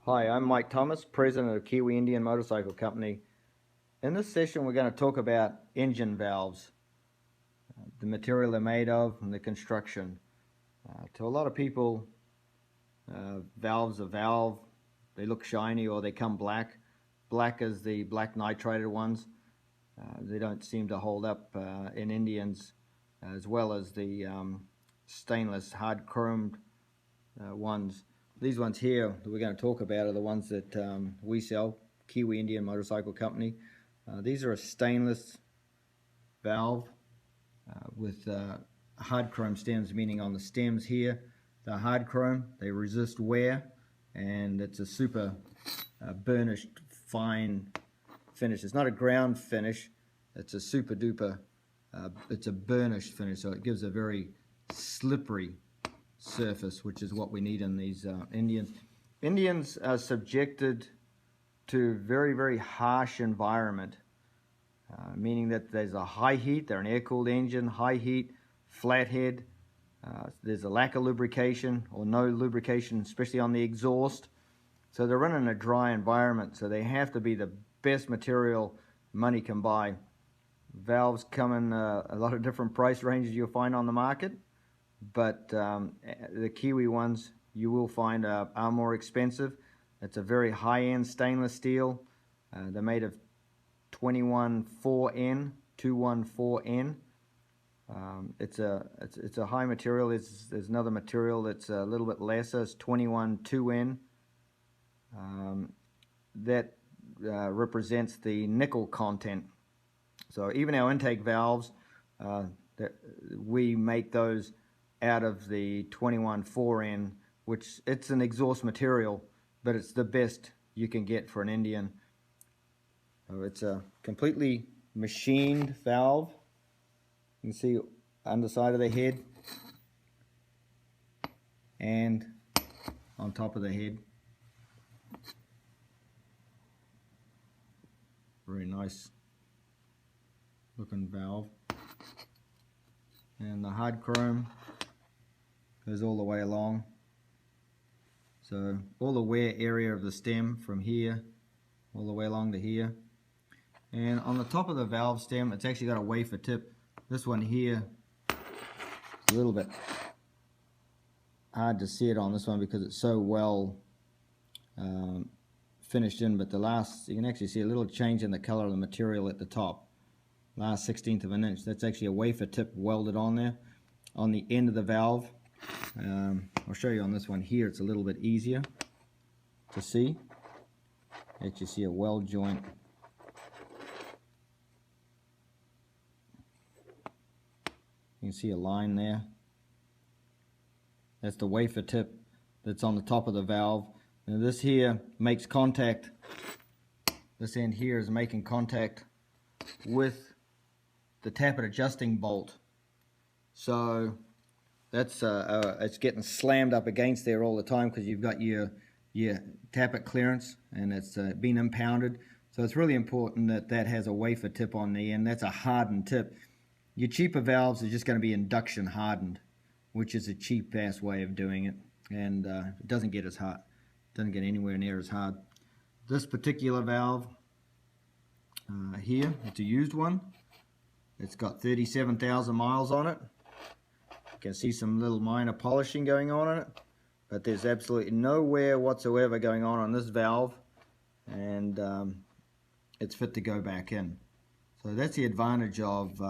Hi, I'm Mike Thomas, President of Kiwi Indian Motorcycle Company. In this session we're going to talk about engine valves, the material they're made of and the construction. To a lot of people, valves are valve, they look shiny or they come black. Black is the black nitrated ones. They don't seem to hold up in Indians, as well as the stainless hard chromed ones. These ones here that we're going to talk about are the ones that we sell, Kiwi Indian Motorcycle Company. These are a stainless valve with hard chrome stems, meaning on the stems here, they're hard chrome, they resist wear, and it's a super burnished fine finish. It's not a ground finish, it's a super duper, it's a burnished finish, so it gives a very slippery surface, which is what we need in these Indians. Indians are subjected to very harsh environment, meaning that there's a high heat, they're an air-cooled engine, high heat, flathead, there's a lack of lubrication or no lubrication, especially on the exhaust. So they're running a dry environment, so they have to be the best material money can buy. Valves come in a lot of different price ranges you'll find on the market, but the Kiwi ones you will find are more expensive. It's a very high-end stainless steel. They're made of 214N, 214N. It's a high material. There's another material that's a little bit lesser. It's 212N. That represents the nickel content. So even our intake valves, we make those out of the 214N, which it's an exhaust material, but it's the best you can get for an Indian. So it's a completely machined valve. You can see underside of the head and on top of the head. Very nice looking valve. And the hard chrome goes all the way along. So all the wear area of the stem from here all the way along to here. And on the top of the valve stem, it's actually got a wafer tip. This one here, a little bit hard to see it on this one because it's so well finished in, but you can actually see a little change in the color of the material at the top. Last 1/16 of an inch. That's actually a wafer tip welded on there on the end of the valve. I'll show you on this one here. It's a little bit easier to see. Actually see a weld joint. You can see a line there. That's the wafer tip that's on the top of the valve. Now this here makes contact. This end here is making contact with the tappet adjusting bolt. So that's it's getting slammed up against there all the time because you've got your tappet clearance and it's been impounded. So it's really important that that has a wafer tip on the end. That's a hardened tip. Your cheaper valves are just going to be induction hardened, which is a cheap ass way of doing it, and it doesn't get as hot. Doesn't get anywhere near as hard. This particular valve here, it's a used one. It's got 37,000 miles on it. You can see some little minor polishing going on in it, but there's absolutely no wear whatsoever going on this valve, and it's fit to go back in. So that's the advantage of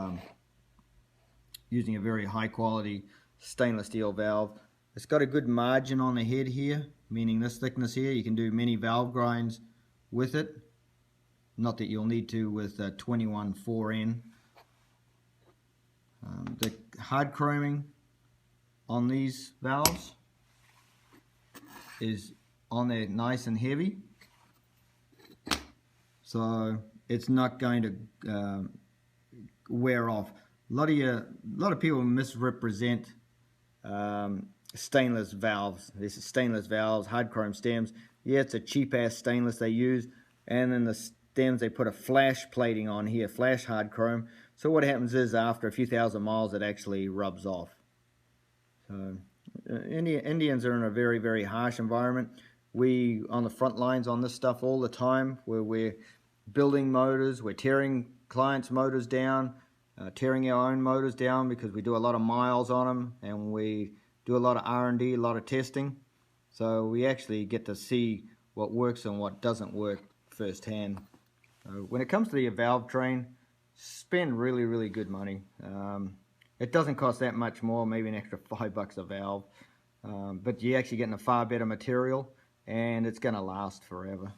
using a very high quality stainless steel valve. It's got a good margin on the head here, meaning this thickness here, you can do many valve grinds with it. Not that you'll need to with 214N. The hard chroming on these valves is on there nice and heavy, so it's not going to wear off. A lot of people misrepresent stainless valves. This is stainless valves, hard chrome stems. Yeah, it's a cheap ass stainless they use, and then the stems they put a flash plating on here, flash hard chrome. So what happens is after a few thousand miles it actually rubs off. So Indians are in a very harsh environment. We on the front lines on this stuff all the time, where we're building motors, we're tearing clients' motors down, tearing our own motors down because we do a lot of miles on them, and we do a lot of R&D, a lot of testing. So we actually get to see what works and what doesn't work firsthand. When it comes to the valve train, spend really good money. It doesn't cost that much more, maybe an extra $5 a valve, but you're actually getting a far better material, and it's going to last forever.